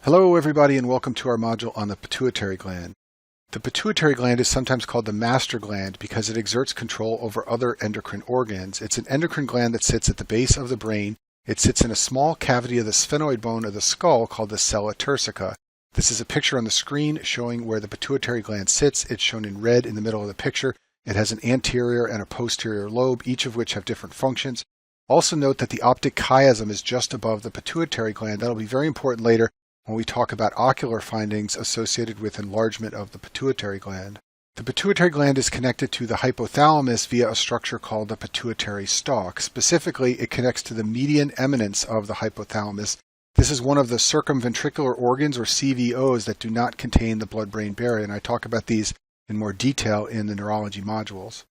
Hello everybody and welcome to our module on the pituitary gland. The pituitary gland is sometimes called the master gland because it exerts control over other endocrine organs. It's an endocrine gland that sits at the base of the brain. It sits in a small cavity of the sphenoid bone of the skull called the sella turcica. This is a picture on the screen showing where the pituitary gland sits. It's shown in red in the middle of the picture. It has an anterior and a posterior lobe, each of which have different functions. Also note that the optic chiasm is just above the pituitary gland. That'll be very important later when we talk about ocular findings associated with enlargement of the pituitary gland. The pituitary gland is connected to the hypothalamus via a structure called the pituitary stalk. Specifically, it connects to the median eminence of the hypothalamus. This is one of the circumventricular organs, or CVOs, that do not contain the blood-brain barrier, and I talk about these in more detail in the neurology modules.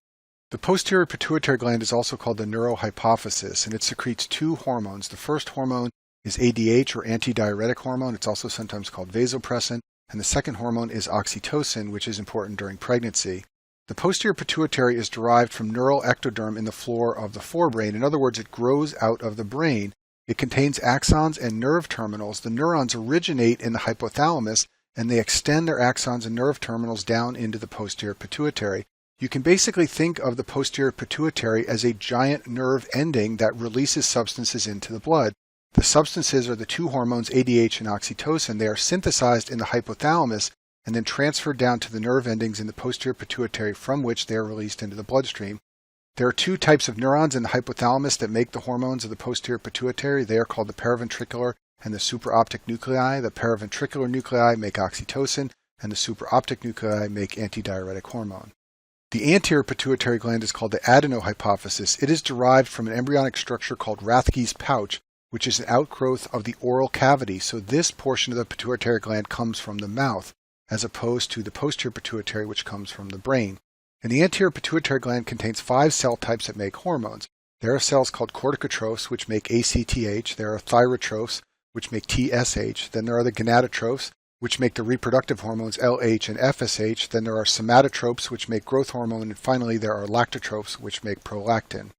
The posterior pituitary gland is also called the neurohypophysis, and it secretes two hormones. The first hormone is ADH, or antidiuretic hormone. It's also sometimes called vasopressin. And the second hormone is oxytocin, which is important during pregnancy. The posterior pituitary is derived from neural ectoderm in the floor of the forebrain. In other words, it grows out of the brain. It contains axons and nerve terminals. The neurons originate in the hypothalamus, and they extend their axons and nerve terminals down into the posterior pituitary. You can basically think of the posterior pituitary as a giant nerve ending that releases substances into the blood. The substances are the two hormones ADH and oxytocin. They are synthesized in the hypothalamus and then transferred down to the nerve endings in the posterior pituitary, from which they are released into the bloodstream. There are two types of neurons in the hypothalamus that make the hormones of the posterior pituitary. They are called the paraventricular and the supraoptic nuclei. The paraventricular nuclei make oxytocin, and the supraoptic nuclei make antidiuretic hormone. The anterior pituitary gland is called the adenohypophysis. It is derived from an embryonic structure called Rathke's pouch, which is an outgrowth of the oral cavity. So this portion of the pituitary gland comes from the mouth, as opposed to the posterior pituitary, which comes from the brain. And the anterior pituitary gland contains 5 cell types that make hormones. There are cells called corticotrophs, which make ACTH. There are thyrotrophs, which make TSH. Then there are the gonadotrophs, which make the reproductive hormones LH and FSH. Then there are somatotropes, which make growth hormone. And finally, there are lactotrophs, which make prolactin.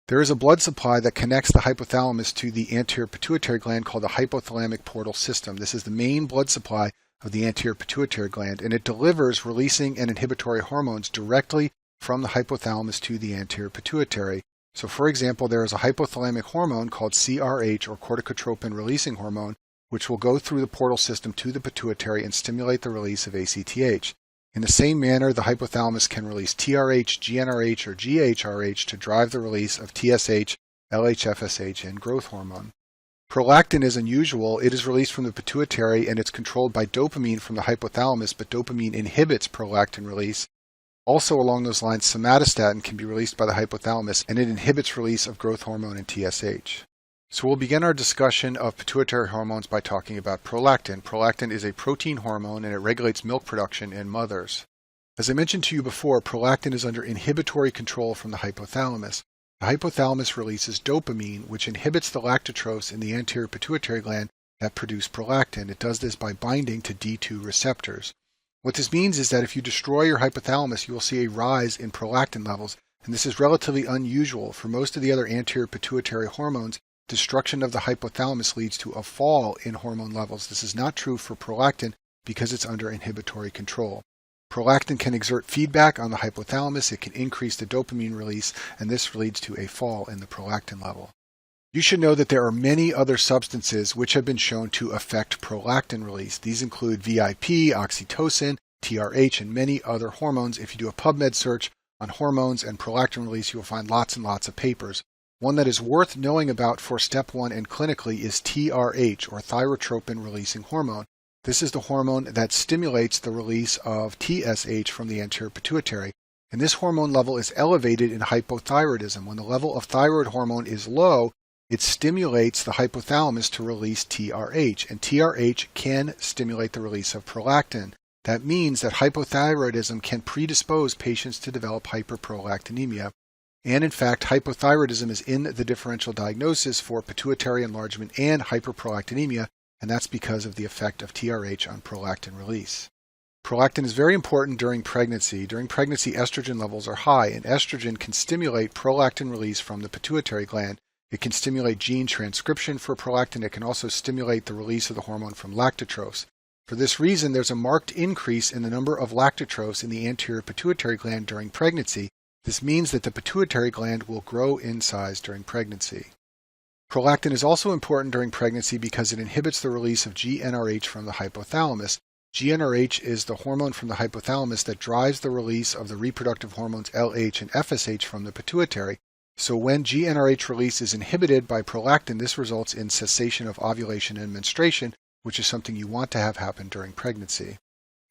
There is a blood supply that connects the hypothalamus to the anterior pituitary gland called the hypothalamic portal system. This is the main blood supply of the anterior pituitary gland, and it delivers releasing and inhibitory hormones directly from the hypothalamus to the anterior pituitary. So for example, there is a hypothalamic hormone called CRH, or corticotropin releasing hormone, which will go through the portal system to the pituitary and stimulate the release of ACTH. In the same manner, the hypothalamus can release TRH, GnRH, or GHRH to drive the release of TSH, LHFSH, and growth hormone. Prolactin is unusual. It is released from the pituitary, and it's controlled by dopamine from the hypothalamus, but dopamine inhibits prolactin release. Also along those lines, somatostatin can be released by the hypothalamus, and it inhibits release of growth hormone and TSH. So we'll begin our discussion of pituitary hormones by talking about prolactin. Prolactin is a protein hormone, and it regulates milk production in mothers. As I mentioned to you before, prolactin is under inhibitory control from the hypothalamus. The hypothalamus releases dopamine, which inhibits the lactotrophs in the anterior pituitary gland that produce prolactin. It does this by binding to D2 receptors. What this means is that if you destroy your hypothalamus, you will see a rise in prolactin levels, and this is relatively unusual. For most of the other anterior pituitary hormones, destruction of the hypothalamus leads to a fall in hormone levels. This is not true for prolactin because it's under inhibitory control. Prolactin can exert feedback on the hypothalamus. It can increase the dopamine release, and this leads to a fall in the prolactin level. You should know that there are many other substances which have been shown to affect prolactin release. These include VIP, oxytocin, TRH, and many other hormones. If you do a PubMed search on hormones and prolactin release, you will find lots and lots of papers. One that is worth knowing about for step 1 and clinically is TRH, or thyrotropin releasing hormone. This is the hormone that stimulates the release of TSH from the anterior pituitary. And this hormone level is elevated in hypothyroidism. When the level of thyroid hormone is low, it stimulates the hypothalamus to release TRH, and TRH can stimulate the release of prolactin. That means that hypothyroidism can predispose patients to develop hyperprolactinemia. And in fact, hypothyroidism is in the differential diagnosis for pituitary enlargement and hyperprolactinemia, and that's because of the effect of TRH on prolactin release. Prolactin is very important during pregnancy. During pregnancy, estrogen levels are high, and estrogen can stimulate prolactin release from the pituitary gland. It can stimulate gene transcription for prolactin. It can also stimulate the release of the hormone from lactotrophs. For this reason, there's a marked increase in the number of lactotrophs in the anterior pituitary gland during pregnancy. This means that the pituitary gland will grow in size during pregnancy. Prolactin is also important during pregnancy because it inhibits the release of GnRH from the hypothalamus. GnRH is the hormone from the hypothalamus that drives the release of the reproductive hormones LH and FSH from the pituitary. So when GnRH release is inhibited by prolactin, this results in cessation of ovulation and menstruation, which is something you want to have happen during pregnancy.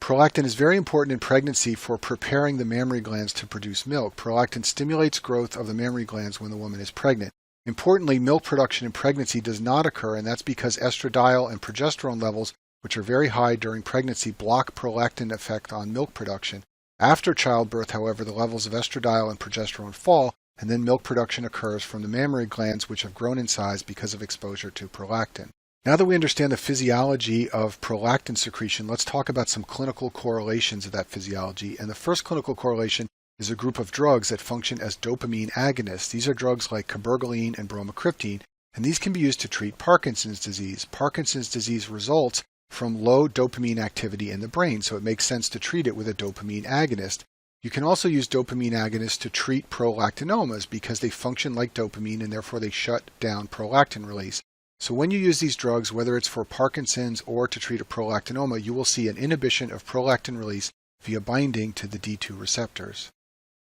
Prolactin is very important in pregnancy for preparing the mammary glands to produce milk. Prolactin stimulates growth of the mammary glands when the woman is pregnant. Importantly, milk production in pregnancy does not occur, and that's because estradiol and progesterone levels, which are very high during pregnancy, block prolactin effect on milk production. After childbirth, however, the levels of estradiol and progesterone fall, and then milk production occurs from the mammary glands, which have grown in size because of exposure to prolactin. Now that we understand the physiology of prolactin secretion, let's talk about some clinical correlations of that physiology. And the first clinical correlation is a group of drugs that function as dopamine agonists. These are drugs like cabergoline and bromocriptine, and these can be used to treat Parkinson's disease. Parkinson's disease results from low dopamine activity in the brain, so it makes sense to treat it with a dopamine agonist. You can also use dopamine agonists to treat prolactinomas because they function like dopamine and therefore they shut down prolactin release. So when you use these drugs, whether it's for Parkinson's or to treat a prolactinoma, you will see an inhibition of prolactin release via binding to the D2 receptors.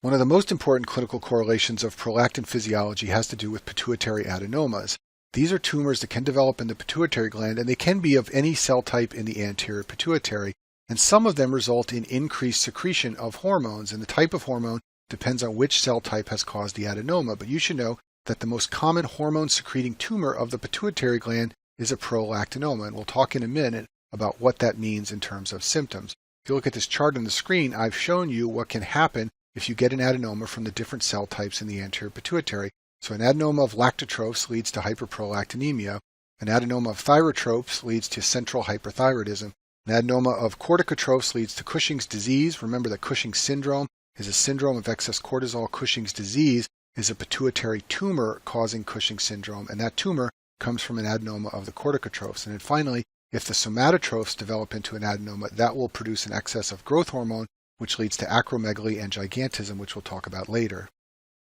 One of the most important clinical correlations of prolactin physiology has to do with pituitary adenomas. These are tumors that can develop in the pituitary gland, and they can be of any cell type in the anterior pituitary, and some of them result in increased secretion of hormones, and the type of hormone depends on which cell type has caused the adenoma. But you should know that the most common hormone-secreting tumor of the pituitary gland is a prolactinoma, and we'll talk in a minute about what that means in terms of symptoms. If you look at this chart on the screen, I've shown you what can happen if you get an adenoma from the different cell types in the anterior pituitary. So an adenoma of lactotrophs leads to hyperprolactinemia. An adenoma of thyrotrophs leads to central hyperthyroidism. An adenoma of corticotrophs leads to Cushing's disease. Remember that Cushing's syndrome is a syndrome of excess cortisol. Cushing's disease is a pituitary tumor causing Cushing's syndrome, and that tumor comes from an adenoma of the corticotrophs. And then finally, if the somatotrophs develop into an adenoma, that will produce an excess of growth hormone, which leads to acromegaly and gigantism, which we'll talk about later.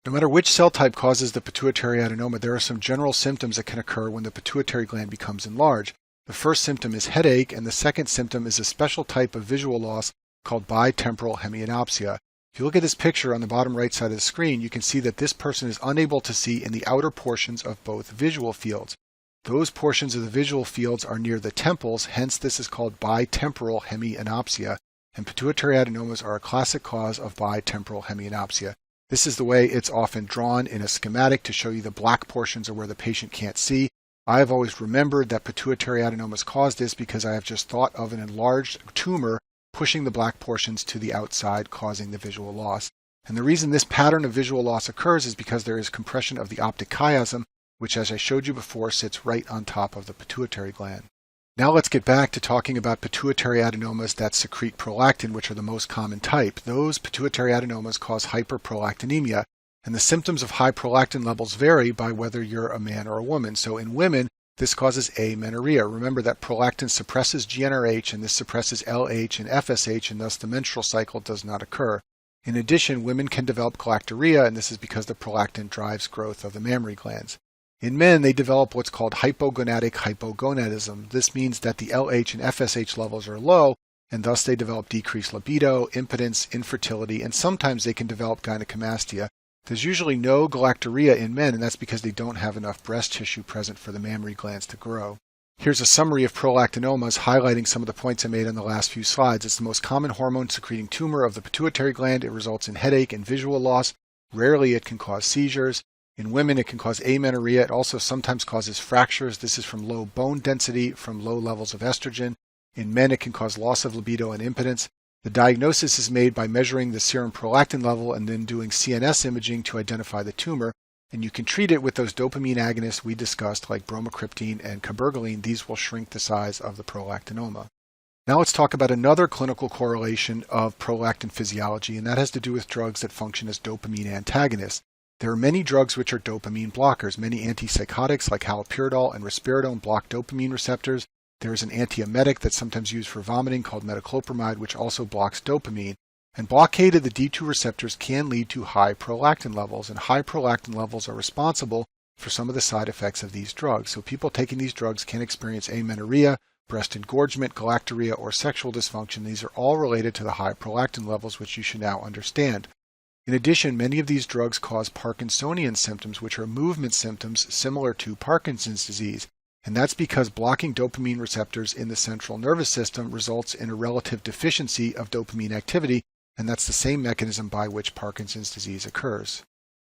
No matter which cell type causes the pituitary adenoma, there are some general symptoms that can occur when the pituitary gland becomes enlarged. The first symptom is headache, and the second symptom is a special type of visual loss called bitemporal hemianopsia. If you look at this picture on the bottom right side of the screen, you can see that this person is unable to see in the outer portions of both visual fields. Those portions of the visual fields are near the temples, hence this is called bitemporal hemianopsia, and pituitary adenomas are a classic cause of bitemporal hemianopsia. This is the way it's often drawn in a schematic to show you the black portions are where the patient can't see. I have always remembered that pituitary adenomas cause this because I have just thought of an enlarged tumor pushing the black portions to the outside, causing the visual loss. And the reason this pattern of visual loss occurs is because there is compression of the optic chiasm, which, as I showed you before, sits right on top of the pituitary gland. Now let's get back to talking about pituitary adenomas that secrete prolactin, which are the most common type. Those pituitary adenomas cause hyperprolactinemia, and the symptoms of high prolactin levels vary by whether you're a man or a woman. So in women, this causes amenorrhea. Remember that prolactin suppresses GnRH, and this suppresses LH and FSH, and thus the menstrual cycle does not occur. In addition, women can develop galactorrhea, and this is because the prolactin drives growth of the mammary glands. In men, they develop what's called hypogonadic hypogonadism. This means that the LH and FSH levels are low, and thus they develop decreased libido, impotence, infertility, and sometimes they can develop gynecomastia. There's usually no galactorrhea in men, and that's because they don't have enough breast tissue present for the mammary glands to grow. Here's a summary of prolactinomas highlighting some of the points I made on the last few slides. It's the most common hormone-secreting tumor of the pituitary gland. It results in headache and visual loss. Rarely it can cause seizures. In women, it can cause amenorrhea. It also sometimes causes fractures. This is from low bone density, from low levels of estrogen. In men, it can cause loss of libido and impotence. The diagnosis is made by measuring the serum prolactin level and then doing CNS imaging to identify the tumor. And you can treat it with those dopamine agonists we discussed, like bromocriptine and cabergoline. These will shrink the size of the prolactinoma. Now let's talk about another clinical correlation of prolactin physiology, and that has to do with drugs that function as dopamine antagonists. There are many drugs which are dopamine blockers. Many antipsychotics like haloperidol and risperidone block dopamine receptors. There is an antiemetic that's sometimes used for vomiting called metoclopramide, which also blocks dopamine. And blockade of the D2 receptors can lead to high prolactin levels, and high prolactin levels are responsible for some of the side effects of these drugs. So people taking these drugs can experience amenorrhea, breast engorgement, galactorrhea, or sexual dysfunction. These are all related to the high prolactin levels, which you should now understand. In addition, many of these drugs cause Parkinsonian symptoms, which are movement symptoms similar to Parkinson's disease. And that's because blocking dopamine receptors in the central nervous system results in a relative deficiency of dopamine activity, and that's the same mechanism by which Parkinson's disease occurs.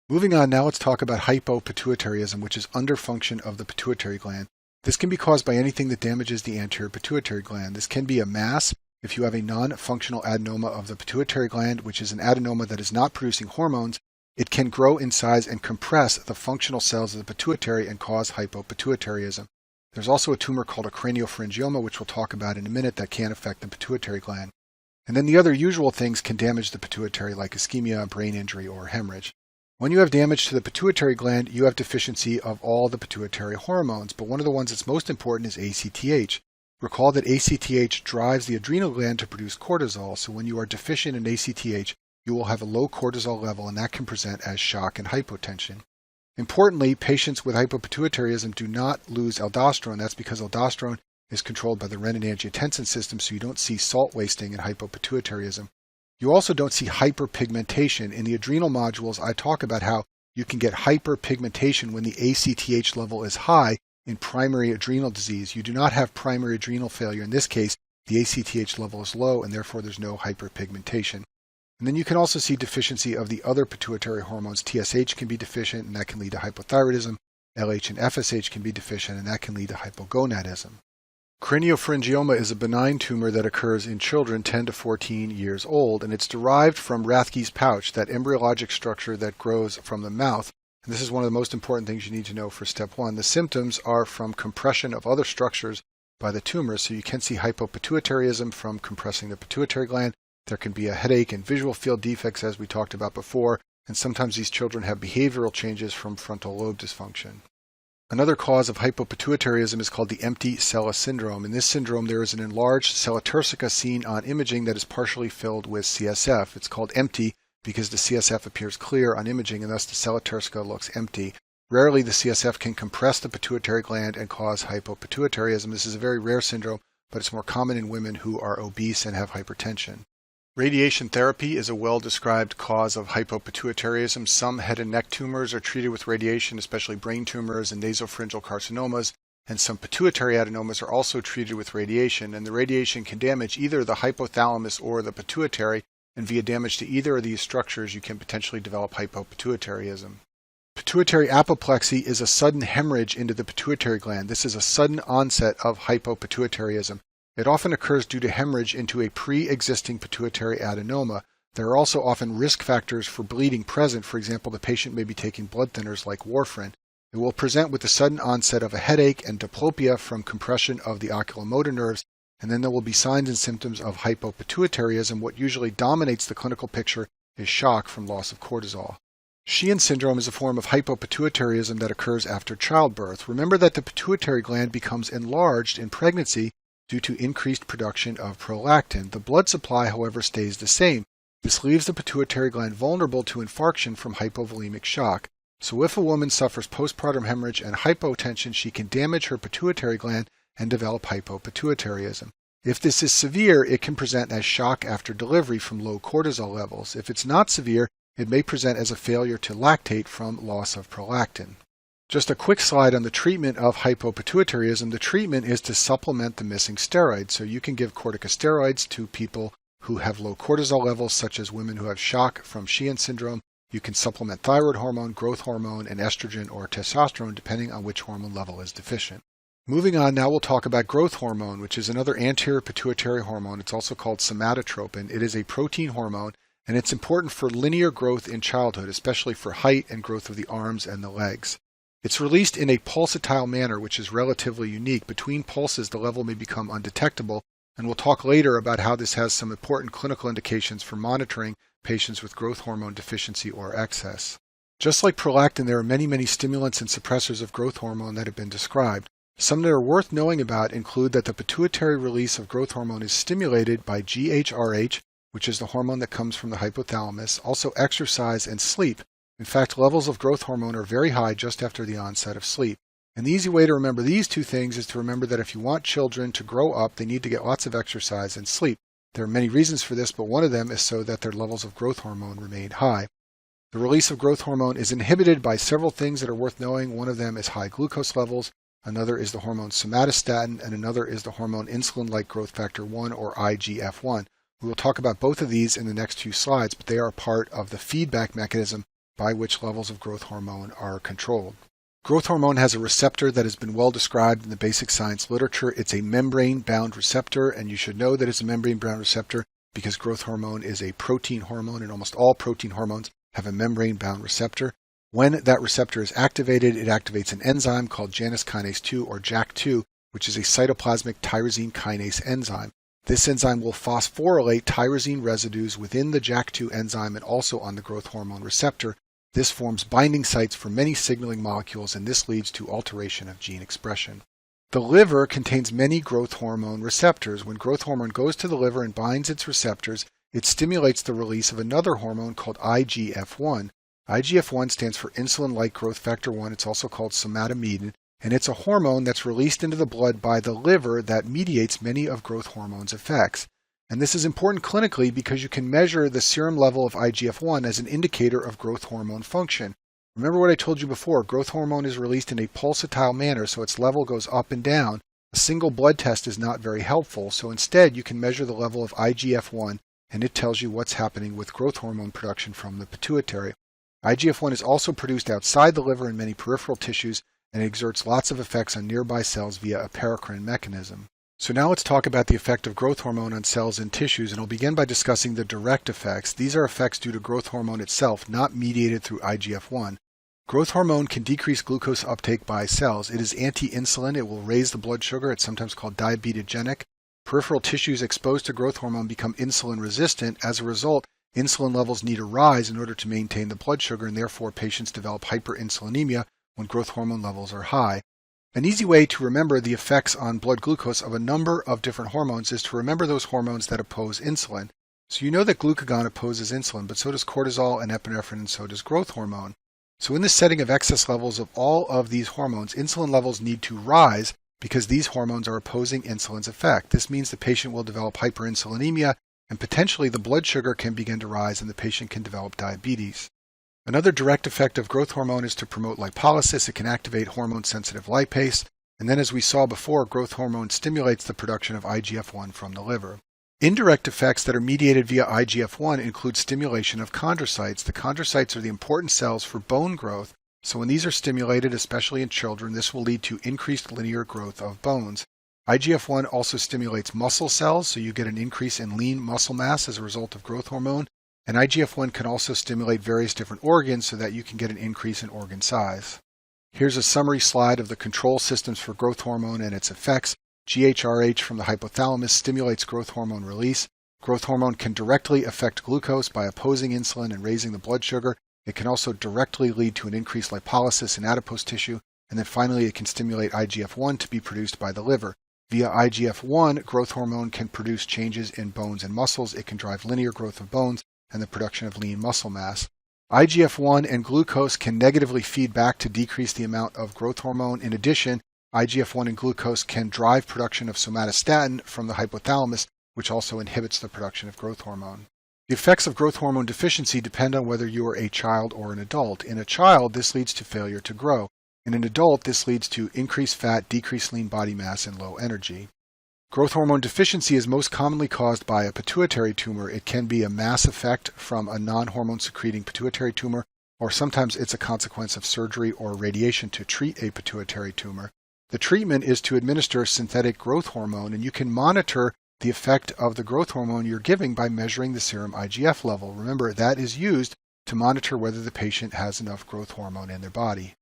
Moving on, now let's talk about hypopituitarism, which is underfunction of the pituitary gland. This can be caused by anything that damages the anterior pituitary gland. This can be a mass if you have a non-functional adenoma of the pituitary gland, which is an adenoma that is not producing hormones. It can grow in size and compress the functional cells of the pituitary and cause hypopituitarism. There's also a tumor called a craniopharyngioma, which we'll talk about in a minute, that can affect the pituitary gland. And then the other usual things can damage the pituitary, like ischemia, brain injury, or hemorrhage. When you have damage to the pituitary gland, you have deficiency of all the pituitary hormones, but one of the ones that's most important is ACTH. Recall that ACTH drives the adrenal gland to produce cortisol, so when you are deficient in ACTH, you will have a low cortisol level, and that can present as shock and hypotension. Importantly, patients with hypopituitarism do not lose aldosterone. That's because aldosterone is controlled by the renin-angiotensin system, so you don't see salt wasting in hypopituitarism. You also don't see hyperpigmentation. In the adrenal modules, I talk about how you can get hyperpigmentation when the ACTH level is high in primary adrenal disease. You do not have primary adrenal failure. In this case, the ACTH level is low, and therefore there's no hyperpigmentation. And then you can also see deficiency of the other pituitary hormones. TSH can be deficient, and that can lead to hypothyroidism. LH and FSH can be deficient, and that can lead to hypogonadism. Craniopharyngioma is a benign tumor that occurs in children 10 to 14 years old, and it's derived from Rathke's pouch, that embryologic structure that grows from the mouth. And this is one of the most important things you need to know for step 1. The symptoms are from compression of other structures by the tumor, so you can see hypopituitarism from compressing the pituitary gland. There can be a headache and visual field defects, as we talked about before, and sometimes these children have behavioral changes from frontal lobe dysfunction. Another cause of hypopituitarism is called the empty sella syndrome. In this syndrome, there is an enlarged sella turcica seen on imaging that is partially filled with CSF. It's called empty because the CSF appears clear on imaging, and thus the sella turcica looks empty. Rarely, the CSF can compress the pituitary gland and cause hypopituitarism. This is a very rare syndrome, but it's more common in women who are obese and have hypertension. Radiation therapy is a well-described cause of hypopituitarism. Some head and neck tumors are treated with radiation, especially brain tumors and nasopharyngeal carcinomas, and some pituitary adenomas are also treated with radiation, and the radiation can damage either the hypothalamus or the pituitary, and via damage to either of these structures you can potentially develop hypopituitarism. Pituitary apoplexy is a sudden hemorrhage into the pituitary gland. This is a sudden onset of hypopituitarism. It often occurs due to hemorrhage into a pre-existing pituitary adenoma. There are also often risk factors for bleeding present. For example, the patient may be taking blood thinners like warfarin. It will present with the sudden onset of a headache and diplopia from compression of the oculomotor nerves, and then there will be signs and symptoms of hypopituitarism. What usually dominates the clinical picture is shock from loss of cortisol. Sheehan syndrome is a form of hypopituitarism that occurs after childbirth. Remember that the pituitary gland becomes enlarged in pregnancy due to increased production of prolactin. The blood supply, however, stays the same. This leaves the pituitary gland vulnerable to infarction from hypovolemic shock. So if a woman suffers postpartum hemorrhage and hypotension, she can damage her pituitary gland and develop hypopituitarism. If this is severe, it can present as shock after delivery from low cortisol levels. If it's not severe, it may present as a failure to lactate from loss of prolactin. Just a quick slide on the treatment of hypopituitarism. The treatment is to supplement the missing steroids. So you can give corticosteroids to people who have low cortisol levels, such as women who have shock from Sheehan syndrome. You can supplement thyroid hormone, growth hormone, and estrogen or testosterone, depending on which hormone level is deficient. Moving on, now we'll talk about growth hormone, which is another anterior pituitary hormone. It's also called somatotropin. It is a protein hormone, and it's important for linear growth in childhood, especially for height and growth of the arms and the legs. It's released in a pulsatile manner, which is relatively unique. Between pulses, the level may become undetectable, and we'll talk later about how this has some important clinical indications for monitoring patients with growth hormone deficiency or excess. Just like prolactin, there are many stimulants and suppressors of growth hormone that have been described. Some that are worth knowing about include that the pituitary release of growth hormone is stimulated by GHRH, which is the hormone that comes from the hypothalamus, also exercise and sleep. In fact, levels of growth hormone are very high just after the onset of sleep. And the easy way to remember these two things is to remember that if you want children to grow up, they need to get lots of exercise and sleep. There are many reasons for this, but one of them is so that their levels of growth hormone remain high. The release of growth hormone is inhibited by several things that are worth knowing. One of them is high glucose levels, another is the hormone somatostatin, and another is the hormone insulin-like growth factor 1 or IGF-1. We will talk about both of these in the next few slides, but they are part of the feedback mechanism by which levels of growth hormone are controlled. Growth hormone has a receptor that has been well described in the basic science literature. It's a membrane-bound receptor, and you should know that it's a membrane-bound receptor because growth hormone is a protein hormone, and almost all protein hormones have a membrane-bound receptor. When that receptor is activated, it activates an enzyme called Janus kinase 2 or JAK2, which is a cytoplasmic tyrosine kinase enzyme. This enzyme will phosphorylate tyrosine residues within the JAK2 enzyme and also on the growth hormone receptor. This forms binding sites for many signaling molecules, and this leads to alteration of gene expression. The liver contains many growth hormone receptors. When growth hormone goes to the liver and binds its receptors, it stimulates the release of another hormone called IGF-1. IGF-1 stands for insulin-like growth factor 1. It's also called somatomedin, and it's a hormone that's released into the blood by the liver that mediates many of growth hormone's effects. And this is important clinically because you can measure the serum level of IGF-1 as an indicator of growth hormone function. Remember what I told you before, growth hormone is released in a pulsatile manner, so its level goes up and down. A single blood test is not very helpful, so instead you can measure the level of IGF-1, and it tells you what's happening with growth hormone production from the pituitary. IGF-1 is also produced outside the liver in many peripheral tissues, and it exerts lots of effects on nearby cells via a paracrine mechanism. So now let's talk about the effect of growth hormone on cells and tissues, and I'll begin by discussing the direct effects. These are effects due to growth hormone itself, not mediated through IGF-1. Growth hormone can decrease glucose uptake by cells. It is anti-insulin. It will raise the blood sugar. It's sometimes called diabetogenic. Peripheral tissues exposed to growth hormone become insulin resistant. As a result, insulin levels need to rise in order to maintain the blood sugar, and therefore patients develop hyperinsulinemia when growth hormone levels are high. An easy way to remember the effects on blood glucose of a number of different hormones is to remember those hormones that oppose insulin. So you know that glucagon opposes insulin, but so does cortisol and epinephrine, and so does growth hormone. So in the setting of excess levels of all of these hormones, insulin levels need to rise because these hormones are opposing insulin's effect. This means the patient will develop hyperinsulinemia, and potentially the blood sugar can begin to rise and the patient can develop diabetes. Another direct effect of growth hormone is to promote lipolysis. It can activate hormone-sensitive lipase, and then as we saw before, growth hormone stimulates the production of IGF-1 from the liver. Indirect effects that are mediated via IGF-1 include stimulation of chondrocytes. The chondrocytes are the important cells for bone growth, so when these are stimulated, especially in children, this will lead to increased linear growth of bones. IGF-1 also stimulates muscle cells, so you get an increase in lean muscle mass as a result of growth hormone. And IGF-1 can also stimulate various different organs so that you can get an increase in organ size. Here's a summary slide of the control systems for growth hormone and its effects. GHRH from the hypothalamus stimulates growth hormone release. Growth hormone can directly affect glucose by opposing insulin and raising the blood sugar. It can also directly lead to an increased lipolysis in adipose tissue. And then finally, it can stimulate IGF-1 to be produced by the liver. Via IGF-1, growth hormone can produce changes in bones and muscles. It can drive linear growth of bones and the production of lean muscle mass. IGF-1 and glucose can negatively feed back to decrease the amount of growth hormone. In addition, IGF-1 and glucose can drive production of somatostatin from the hypothalamus, which also inhibits the production of growth hormone. The effects of growth hormone deficiency depend on whether you are a child or an adult. In a child, this leads to failure to grow. In an adult, this leads to increased fat, decreased lean body mass, and low energy. Growth hormone deficiency is most commonly caused by a pituitary tumor. It can be a mass effect from a non-hormone secreting pituitary tumor, or sometimes it's a consequence of surgery or radiation to treat a pituitary tumor. The treatment is to administer synthetic growth hormone, and you can monitor the effect of the growth hormone you're giving by measuring the serum IGF level. Remember, that is used to monitor whether the patient has enough growth hormone in their body.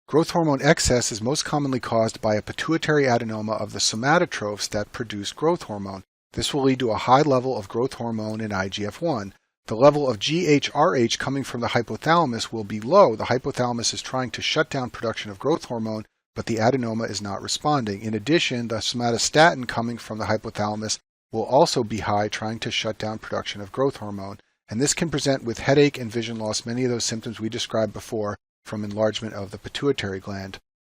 Growth hormone excess is most commonly caused by a pituitary adenoma of the somatotrophs that produce growth hormone. This will lead to a high level of growth hormone and IGF-1. The level of GHRH coming from the hypothalamus will be low. The hypothalamus is trying to shut down production of growth hormone, but the adenoma is not responding. In addition, the somatostatin coming from the hypothalamus will also be high, trying to shut down production of growth hormone. And this can present with headache and vision loss, many of those symptoms we described before from enlargement of the pituitary gland.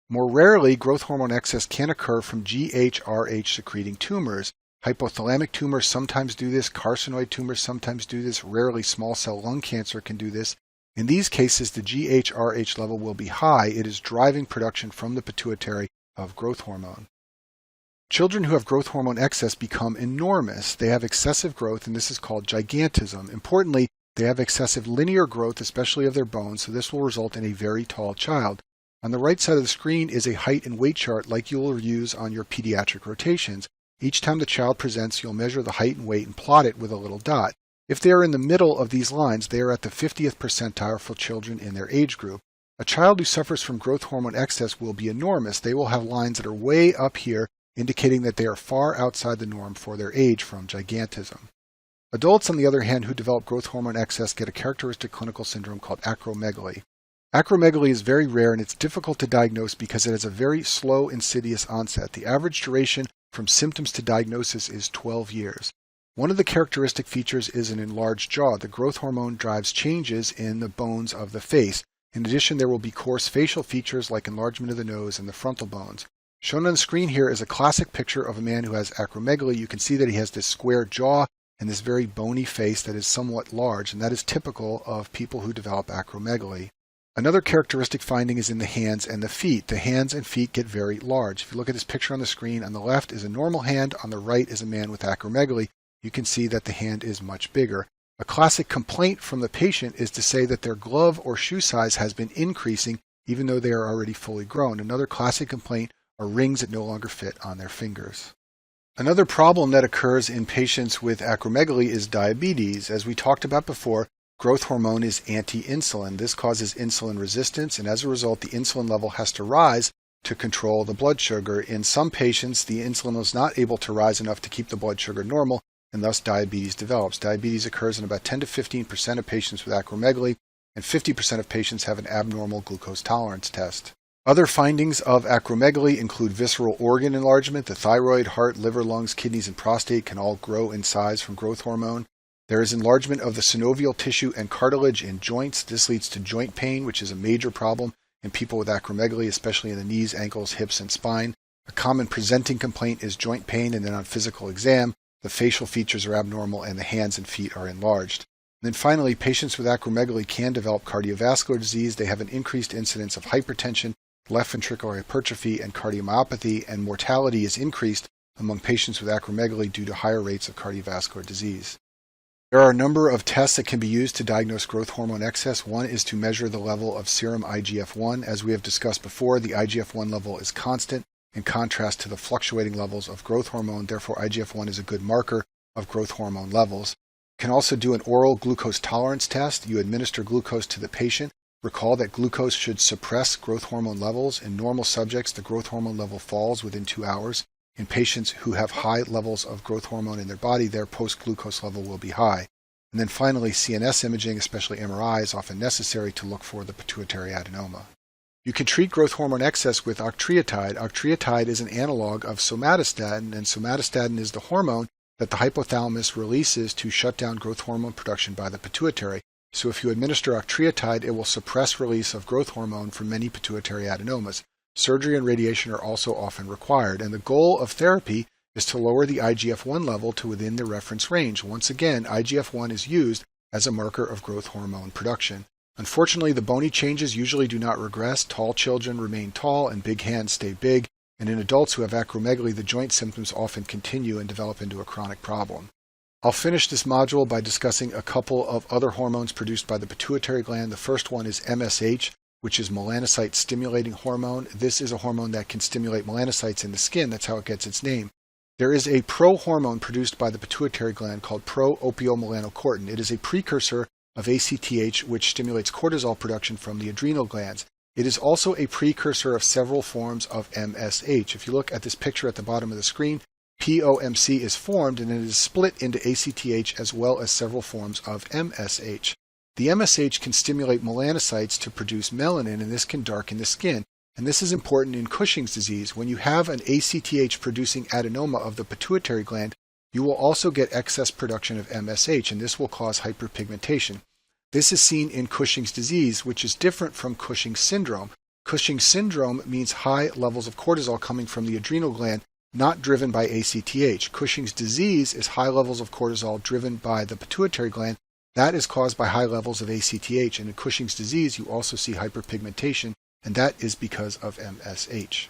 More rarely, growth hormone excess can occur from GHRH secreting tumors. Hypothalamic tumors sometimes do this, carcinoid tumors sometimes do this, rarely small cell lung cancer can do this. In these cases, the GHRH level will be high. It is driving production from the pituitary of growth hormone. Children who have growth hormone excess become enormous. They have excessive growth, and this is called gigantism. Importantly, they have excessive linear growth, especially of their bones, so this will result in a very tall child. On the right side of the screen is a height and weight chart like you will use on your pediatric rotations. Each time the child presents, you'll measure the height and weight and plot it with a little dot. If they are in the middle of these lines, they are at the 50th percentile for children in their age group. A child who suffers from growth hormone excess will be enormous. They will have lines that are way up here, indicating that they are far outside the norm for their age from gigantism. Adults, on the other hand, who develop growth hormone excess get a characteristic clinical syndrome called acromegaly. Acromegaly is very rare and it's difficult to diagnose because it has a very slow, insidious onset. The average duration from symptoms to diagnosis is 12 years. One of the characteristic features is an enlarged jaw. The growth hormone drives changes in the bones of the face. In addition, there will be coarse facial features like enlargement of the nose and the frontal bones. Shown on the screen here is a classic picture of a man who has acromegaly. You can see that he has this square jaw and this very bony face that is somewhat large, and that is typical of people who develop acromegaly. Another characteristic finding is in the hands and the feet. The hands and feet get very large. If you look at this picture on the screen, on the left is a normal hand, on the right is a man with acromegaly. You can see that the hand is much bigger. A classic complaint from the patient is to say that their glove or shoe size has been increasing even though they are already fully grown. Another classic complaint are rings that no longer fit on their fingers. Another problem that occurs in patients with acromegaly is diabetes. As we talked about before, growth hormone is anti-insulin. This causes insulin resistance, and as a result, the insulin level has to rise to control the blood sugar. In some patients, the insulin is not able to rise enough to keep the blood sugar normal, and thus diabetes develops. Diabetes occurs in about 10 to 15% of patients with acromegaly, and 50% of patients have an abnormal glucose tolerance test. Other findings of acromegaly include visceral organ enlargement. The thyroid, heart, liver, lungs, kidneys, and prostate can all grow in size from growth hormone. There is enlargement of the synovial tissue and cartilage in joints. This leads to joint pain, which is a major problem in people with acromegaly, especially in the knees, ankles, hips, and spine. A common presenting complaint is joint pain, and then on physical exam, the facial features are abnormal and the hands and feet are enlarged. And then finally, patients with acromegaly can develop cardiovascular disease. They have an increased incidence of hypertension, left ventricular hypertrophy, and cardiomyopathy, and mortality is increased among patients with acromegaly due to higher rates of cardiovascular disease. There are a number of tests that can be used to diagnose growth hormone excess. One is to measure the level of serum IGF-1. As we have discussed before, the IGF-1 level is constant in contrast to the fluctuating levels of growth hormone. Therefore, IGF-1 is a good marker of growth hormone levels. You can also do an oral glucose tolerance test. You administer glucose to the patient. Recall that glucose should suppress growth hormone levels. In normal subjects, the growth hormone level falls within 2 hours. In patients who have high levels of growth hormone in their body, their post-glucose level will be high. And then finally, CNS imaging, especially MRI, is often necessary to look for the pituitary adenoma. You can treat growth hormone excess with octreotide. Octreotide is an analog of somatostatin, and somatostatin is the hormone that the hypothalamus releases to shut down growth hormone production by the pituitary. So if you administer octreotide, it will suppress release of growth hormone for many pituitary adenomas. Surgery and radiation are also often required, and the goal of therapy is to lower the IGF-1 level to within the reference range. Once again, IGF-1 is used as a marker of growth hormone production. Unfortunately, the bony changes usually do not regress. Tall children remain tall and big hands stay big, and in adults who have acromegaly, the joint symptoms often continue and develop into a chronic problem. I'll finish this module by discussing a couple of other hormones produced by the pituitary gland. The first one is MSH, which is melanocyte-stimulating hormone. This is a hormone that can stimulate melanocytes in the skin. That's how it gets its name. There is a prohormone produced by the pituitary gland called pro-opiomelanocortin. It is a precursor of ACTH, which stimulates cortisol production from the adrenal glands. It is also a precursor of several forms of MSH. If you look at this picture at the bottom of the screen, POMC is formed and it is split into ACTH as well as several forms of MSH. The MSH can stimulate melanocytes to produce melanin, and this can darken the skin. And this is important in Cushing's disease. When you have an ACTH-producing adenoma of the pituitary gland, you will also get excess production of MSH, and this will cause hyperpigmentation. This is seen in Cushing's disease, which is different from Cushing's syndrome. Cushing's syndrome means high levels of cortisol coming from the adrenal gland, not driven by ACTH. Cushing's disease is high levels of cortisol driven by the pituitary gland. That is caused by high levels of ACTH, and in Cushing's disease you also see hyperpigmentation, and that is because of MSH.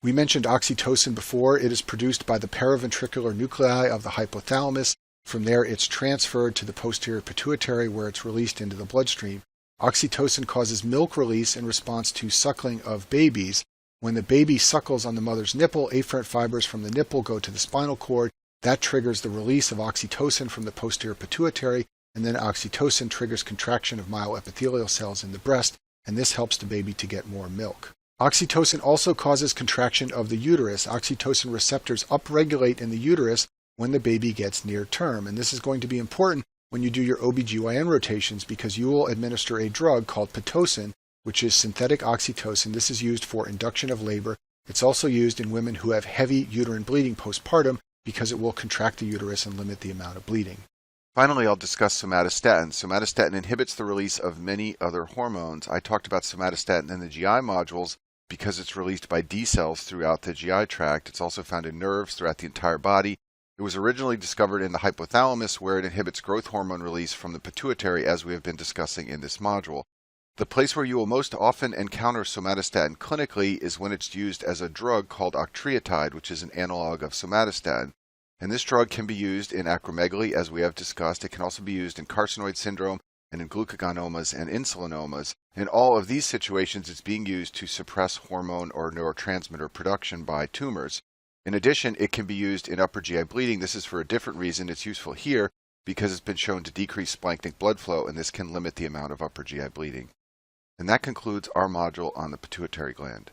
We mentioned oxytocin before. It is produced by the paraventricular nuclei of the hypothalamus. From there it's transferred to the posterior pituitary where it's released into the bloodstream. Oxytocin causes milk release in response to suckling of babies. When the baby suckles on the mother's nipple, afferent fibers from the nipple go to the spinal cord. That triggers the release of oxytocin from the posterior pituitary, and then oxytocin triggers contraction of myoepithelial cells in the breast, and this helps the baby to get more milk. Oxytocin also causes contraction of the uterus. Oxytocin receptors upregulate in the uterus when the baby gets near term, and this is going to be important when you do your OBGYN rotations because you will administer a drug called Pitocin, which is synthetic oxytocin. This is used for induction of labor. It's also used in women who have heavy uterine bleeding postpartum because it will contract the uterus and limit the amount of bleeding. Finally, I'll discuss somatostatin. Somatostatin inhibits the release of many other hormones. I talked about somatostatin in the GI modules because it's released by D cells throughout the GI tract. It's also found in nerves throughout the entire body. It was originally discovered in the hypothalamus where it inhibits growth hormone release from the pituitary, as we have been discussing in this module. The place where you will most often encounter somatostatin clinically is when it's used as a drug called octreotide, which is an analog of somatostatin. And this drug can be used in acromegaly, as we have discussed. It can also be used in carcinoid syndrome and in glucagonomas and insulinomas. In all of these situations, it's being used to suppress hormone or neurotransmitter production by tumors. In addition, it can be used in upper GI bleeding. This is for a different reason. It's useful here because it's been shown to decrease splanchnic blood flow, and this can limit the amount of upper GI bleeding. And that concludes our module on the pituitary gland.